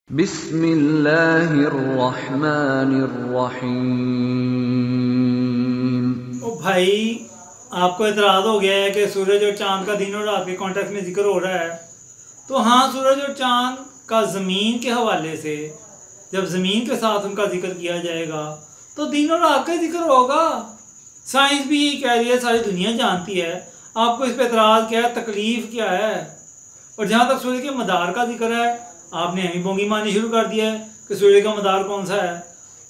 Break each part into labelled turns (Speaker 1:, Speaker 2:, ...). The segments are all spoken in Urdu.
Speaker 1: بسم اللہ الرحمن الرحیم۔
Speaker 2: او بھائی آپ کو اعتراض ہو گیا ہے کہ سورج اور چاند کا دن اور رات کے کانٹیکس میں ذکر ہو رہا ہے، تو ہاں سورج اور چاند کا زمین کے حوالے سے جب زمین کے ساتھ ان کا ذکر کیا جائے گا تو دن اور رات کا ذکر ہوگا۔ سائنس بھی یہی کہہ رہی ہے، ساری دنیا جانتی ہے، آپ کو اس پہ اعتراض کیا ہے، تکلیف کیا ہے؟ اور جہاں تک سورج کے مدار کا ذکر ہے، آپ نے ہمیں بونگی مانی شروع کر دیا ہے کہ سورج کا مدار کون سا ہے۔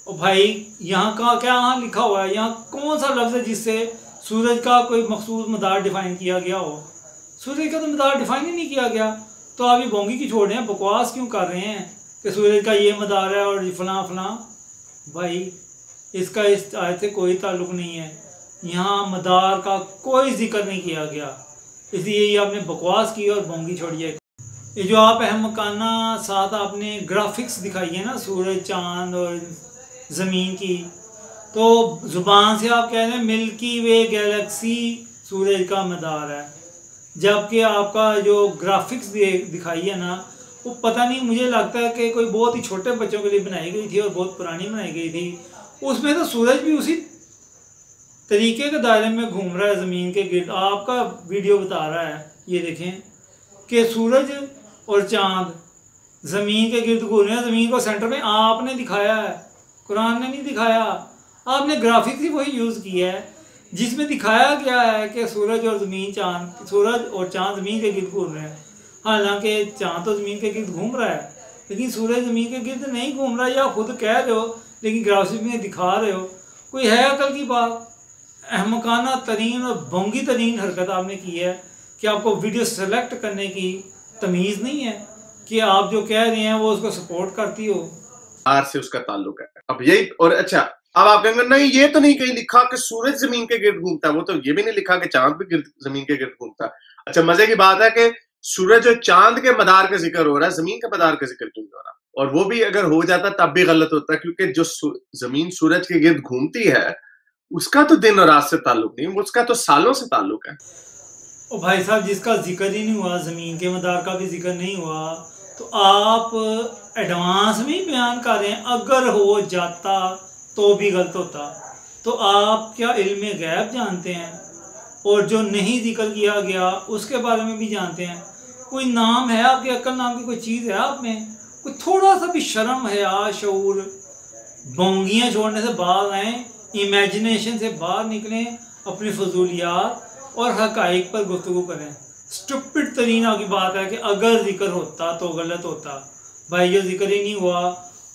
Speaker 2: اور بھائی یہاں کا کیا لکھا ہوا ہے، یہاں کون سا لفظ ہے جس سے سورج کا کوئی مخصوص مدار ڈیفائن کیا گیا ہو؟ سورج کا تو مدار ڈیفائن ہی نہیں کیا گیا، تو آپ یہ بونگی کی چھوڑ رہے ہیں، بکواس کیوں کر رہے ہیں کہ سورج کا یہ مدار ہے اور فلاں فلاں؟ بھائی اس کا اس آیت سے کوئی تعلق نہیں ہے، یہاں مدار کا کوئی ذکر نہیں کیا گیا، اس لیے یہ آپ نے بکواس کی اور بونگی چھوڑی ہے۔ یہ جو آپ احمقانہ ساتھ آپ نے گرافکس دکھائی ہے نا سورج چاند اور زمین کی، تو زبان سے آپ کہہ رہے ہیں ملکی وے گیلیکسی سورج کا مدار ہے، جبکہ آپ کا جو گرافکس دکھائی ہے نا وہ پتہ نہیں، مجھے لگتا ہے کہ کوئی بہت ہی چھوٹے بچوں کے لیے بنائی گئی تھی اور بہت پرانی بنائی گئی تھی۔ اس میں تو سورج بھی اسی طریقے کے دائرے میں گھوم رہا ہے زمین کے گرد، آپ کا ویڈیو بتا رہا ہے، یہ دیکھیں کہ سورج اور چاند زمین کے گرد گھوم رہے ہیں، زمین کو سینٹر میں آپ نے دکھایا ہے، قرآن نے نہیں دکھایا۔ آپ نے گرافکس ہی وہی یوز کیا ہے جس میں دکھایا گیا ہے کہ سورج اور چاند زمین کے گرد گھوم رہے ہیں، حالانکہ چاند تو زمین کے گرد گھوم رہا ہے لیکن سورج زمین کے گرد نہیں گھوم رہا، یا خود کہہ رہے ہو لیکن گرافکس میں دکھا رہے ہو۔ کوئی ہے عقل کی بات؟ احمقانہ ترین اور بونگی ترین حرکت آپ نے کی ہے کہ آپ کو ویڈیو سلیکٹ کرنے کی تمیز نہیں ہے کہ آپ جو کہہ رہے ہیں وہ اس کو سپورٹ کرتی ہو۔
Speaker 3: سے اس کا تعلق ہے۔ اب یہی، اور اچھا اب آپ کہیں گے نہیں یہ تو نہیں کہیں لکھا کہ سورج زمین کے گرد گھومتا ہے، وہ تو یہ بھی نہیں لکھا کہ چاند بھی زمین کے گرد گھومتا ہے۔ اچھا مزے کی بات ہے کہ سورج اور چاند کے مدار کا ذکر ہو رہا ہے، زمین کے مدار کا ذکر کیوں نہیں ہو رہا؟ اور وہ بھی اگر ہو جاتا تب بھی غلط ہوتا ہے، کیونکہ جو زمین سورج کے گرد گھومتی ہے اس کا تو دن اور رات سے تعلق نہیں، اس کا تو سالوں سے تعلق ہے۔
Speaker 2: او بھائی صاحب جس کا ذکر ہی نہیں ہوا، زمین کے مدار کا بھی ذکر نہیں ہوا، تو آپ ایڈوانس میں بیان کر رہے ہیں، اگر ہو جاتا تو بھی غلط ہوتا۔ تو آپ کیا علم غیب جانتے ہیں؟ اور جو نہیں ذکر کیا گیا اس کے بارے میں بھی جانتے ہیں؟ کوئی نام ہے آپ کے، عقل نام کی کوئی چیز ہے آپ میں؟ کوئی تھوڑا سا بھی شرم حیا شعور، بونگیاں چھوڑنے سے باہر آئیں، امیجنیشن سے باہر نکلیں، اپنی فضولیات اور حقائق پر گفتگو کریں۔ سٹوپڈ ترین کی بات ہے کہ اگر ذکر ہوتا تو غلط ہوتا۔ بھائی جو ذکر ہی نہیں ہوا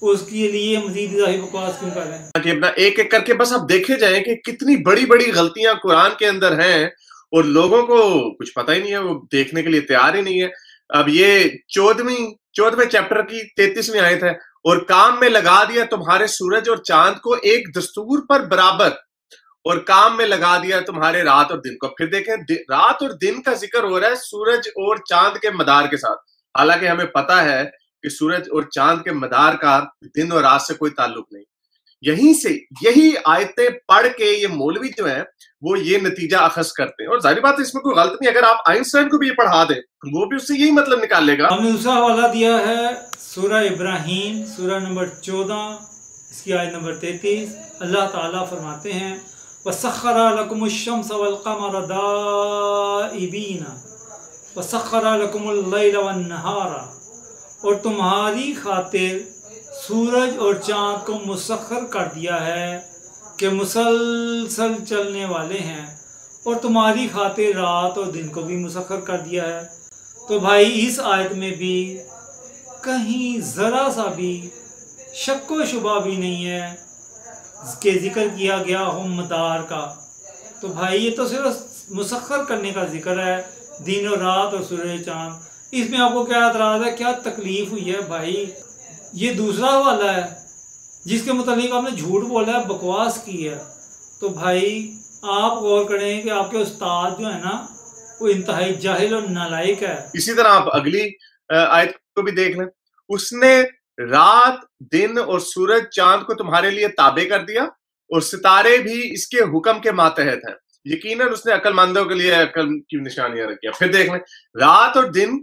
Speaker 2: اس کے لیے مزید اضافی بکواس کیوں کر رہے ہیں؟
Speaker 3: اپنا ایک ایک کر کے بس آپ دیکھے جائیں کہ کتنی بڑی بڑی غلطیاں قرآن کے اندر ہیں اور لوگوں کو کچھ پتہ ہی نہیں ہے، وہ دیکھنے کے لیے تیار ہی نہیں ہے۔ اب یہ 14ویں چیپٹر کی 33ویں آیت ہے، اور کام میں لگا دیا تمہارے سورج اور چاند کو ایک دستور پر برابر، اور کام میں لگا دیا تمہارے رات اور دن کو۔ پھر دیکھیں رات اور دن کا ذکر ہو رہا ہے سورج اور چاند کے مدار کے ساتھ، حالانکہ ہمیں پتہ ہے کہ سورج اور چاند کے مدار کا دن اور رات سے کوئی تعلق نہیں۔ یہی آیتیں پڑھ کے یہ مولوی جو ہیں وہ یہ نتیجہ اخذ کرتے ہیں، اور ظاہر بات ہے اس میں کوئی غلط نہیں۔ اگر آپ آئنسٹائن کو بھی یہ پڑھا دیں وہ بھی اس سے یہی مطلب نکال لے گا۔
Speaker 2: ہم نے دوسرا حوالہ دیا ہے سورہ ابراہیم، سورہ نمبر 14، اس کی آیت نمبر 33۔ اللہ تعالیٰ فرماتے ہیں وَسَخَّرَ لَكُمُ الشَّمْسَ وَالْقَمَرَ دَائِبِينَ وَسَخَّرَ لَكُمُ اللَّيْلَ وَالنَّهَارَ، اور تمہاری خاطر سورج اور چاند کو مسخر کر دیا ہے کہ مسلسل چلنے والے ہیں، اور تمہاری خاطر رات اور دن کو بھی مسخر کر دیا ہے۔ تو بھائی اس آیت میں بھی کہیں ذرا سا بھی شک و شبہ بھی نہیں ہے کہ ذکر کیا گیا ہو مدار کا۔ تو بھائی یہ تو صرف مسخر کرنے کا ذکر ہے، دن اور رات اور سورج چاند، اس میں آپ کو کیا اعتراض ہے، کیا تکلیف ہوئی ہے؟ بھائی یہ دوسرا حوالہ ہے جس کے متعلق آپ نے جھوٹ بولا ہے، بکواس کی ہے۔ تو بھائی آپ غور کریں کہ آپ کے استاد جو ہے نا وہ انتہائی جاہل اور نالائق ہے۔
Speaker 3: اسی طرح آپ اگلی آیت کو بھی دیکھ لیں، اس نے رات دن اور سورج چاند کو تمہارے لیے تابع کر دیا، اور ستارے بھی اس کے حکم کے ماتحت ہیں، یقیناً اس نے عقل مندوں کے لیے عقل کی نشانیاں رکھی۔ پھر دیکھ لیں رات اور دن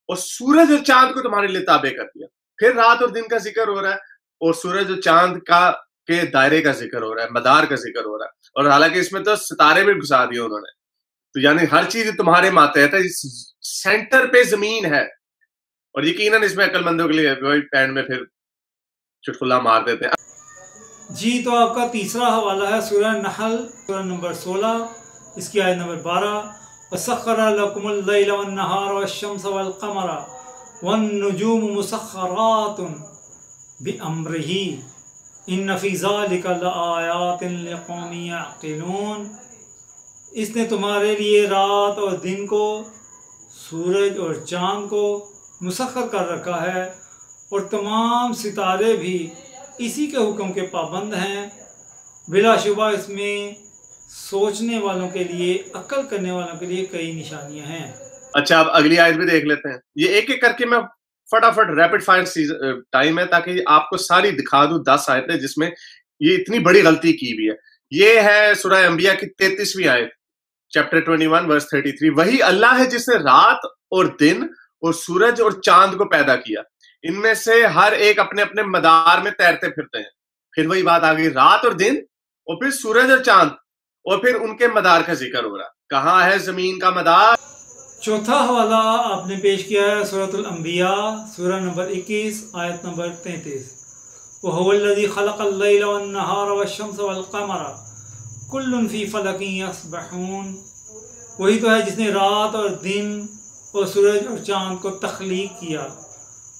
Speaker 3: اور سورج اور چاند کو تمہارے لیے تابع کر دیا۔ پھر رات اور دن کا ذکر ہو رہا ہے اور سورج اور چاند کا کے دائرے کا ذکر ہو رہا ہے، مدار کا ذکر ہو رہا ہے، اور حالانکہ اس میں تو ستارے بھی گھسا دیے انہوں نے، تو یعنی ہر چیز تمہارے ماتحت ہے، سینٹر پہ زمین ہے، اور یقیناً اس میں عقل مندوں کے لیے اینڈ میں پھر چٹکلا مار دیتے ہیں۔
Speaker 2: جی تو آپ کا تیسرا حوالہ ہے سورہ نحل، سورہ نمبر 16، اس کی آیت نمبر 12، وَسَخَّرَ لَكُمُ اللَّيْلَ وَالنَّهَارَ وَالشَّمْسَ وَالْقَمَرَ وَالنُّجُومُ مُسَخَّرَاتٌ بِأَمْرِهِ إِنَّ فِي ذَلِكَ لَآيَاتٍ لِقَوْمٍ يَعْقِلُونَ۔ اس نے تمہارے لیے رات اور دن کو، سورج اور چاند کو مسخر کر رکھا ہے، اور تمام ستارے بھی اسی کے حکم کے پابند ہیں، بلا شبہ اس میں سوچنے والوں کے لیے، عقل کرنے والوں کے لیے کئی نشانیاں ہیں۔
Speaker 3: اچھا اب اگلی آیت بھی دیکھ لیتے ہیں، یہ ایک ایک کر کے میں فٹافٹ ریپڈ فائر ٹائم ہے تاکہ آپ کو ساری دکھا دوں 10 آیتیں جس میں یہ اتنی بڑی غلطی کی بھی ہے۔ یہ ہے سورہ انبیاء کی 33ویں آیت، چیپٹر 21 ورس 33۔ وہی اللہ ہے جس نے رات اور دن اور سورج اور چاند کو پیدا کیا، ان میں سے ہر ایک اپنے اپنے مدار میں تیرتے پھرتے ہیں۔ پھر وہی بات آ گئی، رات اور دن اور پھر سورج اور چاند اور پھر ان کے مدار کا ذکر ہو رہا، کہاں ہے زمین کا مدار؟
Speaker 2: چوتھا حوالہ آپ نے پیش کیا ہے سورۃ الانبیاء، سورہ نمبر 21، آیت نمبر 33۔ وَهُوَ الَّذِي خَلَقَ اللَّيْلَ وَالنَّهَارَ وَالشَّمْسَ وَالْقَمَرَ كُلٌّ فِي فَلَكٍ يَسْبَحُونَ۔ وہی تو ہے جس نے رات اور دن اور سورج اور چاند کو تخلیق کیا،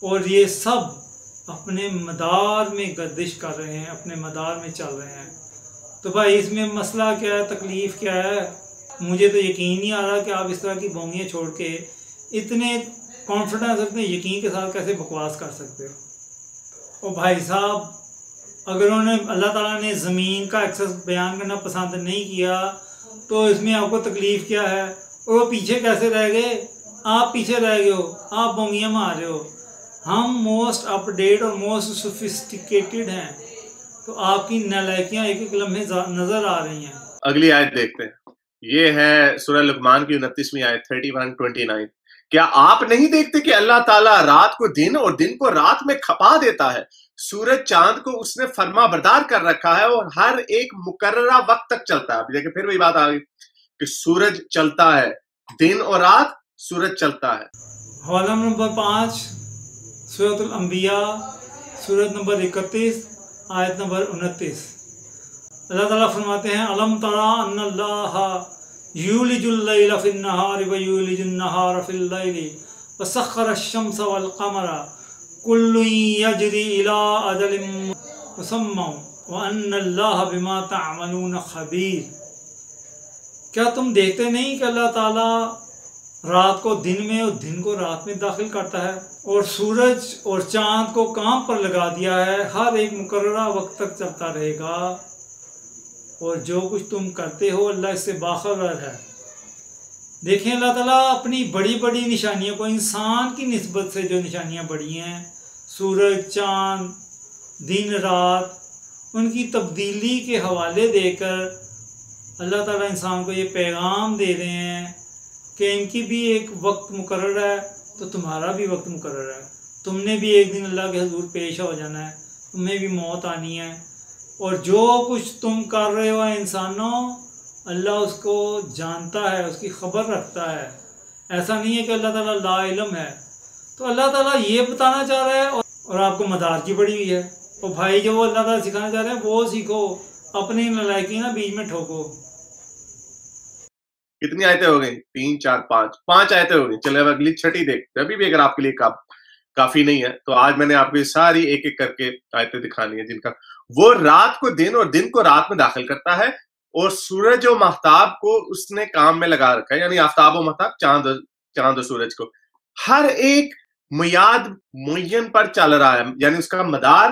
Speaker 2: اور یہ سب اپنے مدار میں گردش کر رہے ہیں، اپنے مدار میں چل رہے ہیں۔ تو بھائی اس میں مسئلہ کیا ہے، تکلیف کیا ہے؟ مجھے تو یقین نہیں آ رہا کہ آپ اس طرح کی بونگیاں چھوڑ کے اتنے کانفیڈنس، اتنے یقین کے ساتھ کیسے بکواس کر سکتے ہو۔ اور بھائی صاحب اگر انہوں نے اللہ تعالیٰ نے زمین کا ایکسس بیان کرنا پسند نہیں کیا تو اس میں آپ کو تکلیف کیا ہے؟ اور وہ پیچھے کیسے رہ گئے؟ آپ پیچھے رہ گئے ہو، آپ بونگیاں مار رہے ہو۔ ہم موسٹ اپ ڈیٹ اور موسٹ سوفسٹیکیٹڈ ہیں، تو آپ کی نالائکیاں ایک ایک لمحے نظر آ رہی ہیں۔
Speaker 3: اگلی آیت دیکھتے ہیں، یہ ہے سورہ لقمان کی 29ویں آیت 31-29۔ کیا آپ نہیں دیکھتے کہ اللہ تعالیٰ رات کو دن اور دن کو رات میں کھپا دیتا ہے، سورج چاند کو اس نے فرما بردار کر رکھا ہے اور ہر ایک مقررہ وقت تک چلتا ہے۔ دیکھیں پھر وہی بات آ گئی کہ سورج چلتا ہے، دن اور رات سورج چلتا ہے۔
Speaker 2: حوالہ نمبر 5 سورۃ الانبیاء، سورت نمبر 31، آیت نمبر 29۔ اللہ تعالیٰ فرماتے ہیں، الم ترى ان اللہ یولج اللیل فی النہار ویولج النہار فی اللیل وسخر الشمس والقمر کل یجری الی اجل مسمى وان اللہ بما تعملون خبیر۔ کیا تم دیکھتے نہیں کہ اللہ تعالیٰ رات کو دن میں اور دن کو رات میں داخل کرتا ہے، اور سورج اور چاند کو کام پر لگا دیا ہے، ہر ایک مقررہ وقت تک چلتا رہے گا، اور جو کچھ تم کرتے ہو اللہ اس سے باخبر ہے۔ دیکھیں اللہ تعالیٰ اپنی بڑی بڑی نشانیوں کو، انسان کی نسبت سے جو نشانیاں بڑی ہیں، سورج چاند دن رات، ان کی تبدیلی کے حوالے دے کر اللہ تعالیٰ انسان کو یہ پیغام دے رہے ہیں کہ ان کی بھی ایک وقت مقرر ہے، تو تمہارا بھی وقت مقرر ہے، تم نے بھی ایک دن اللہ کے حضور پیش ہو جانا ہے، تمہیں بھی موت آنی ہے، اور جو کچھ تم کر رہے ہو انسانوں، اللہ اس کو جانتا ہے، اس کی خبر رکھتا ہے۔ ایسا نہیں ہے کہ اللہ تعالیٰ لا علم ہے۔ تو اللہ تعالیٰ یہ بتانا چاہ رہا ہے، اور آپ کو مدار کی پڑی ہوئی ہے، اور بھائی جو وہ اللہ تعالیٰ سکھانا چاہ رہے ہیں وہ سیکھو، اپنی نالائکی نہ بیچ میں ٹھوکو۔
Speaker 3: کتنی آیتیں ہو گئی؟ 3 4 5 آیتیں ہو گئی۔ چلے اب اگلی چھٹی دیکھتے ہیں، ابھی بھی اگر آپ کے لیے کافی نہیں ہے تو آج میں نے آپ کو یہ ساری ایک ایک کر کے آیتیں دکھانی ہے جن کا وہ رات کو دن اور دن کو رات میں داخل کرتا ہے، اور سورج و مہتاب کو اس نے کام میں لگا رکھا ہے، یعنی آفتاب و مہتاب، چاند و سورج کو ہر ایک میعاد معین پر چل رہا ہے، یعنی اس کا مدار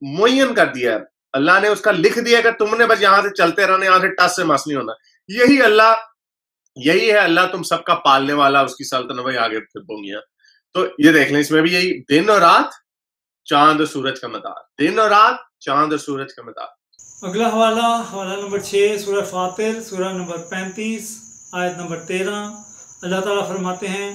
Speaker 3: معین کر دیا ہے اللہ نے، اس کا لکھ دیا کہ تم نے بس یہاں سے چلتے رہنا، یہاں سے ٹس سے مس نہیں ہونا۔ یہی ہے اللہ تم سب کا پالنے والا، اس کی سلطنت بھائی آگے پھر بونگیاں۔ تو یہ دیکھ لیں، اس میں بھی یہی دن اور رات، چاند اور سورج کا مدار، دن اور رات، چاند اور سورج کا مدار۔
Speaker 2: اگلا حوالہ نمبر 6 سورہ فاطر، سورہ نمبر 35، آیت نمبر 13۔ اللہ تعالیٰ فرماتے ہیں،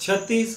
Speaker 2: 36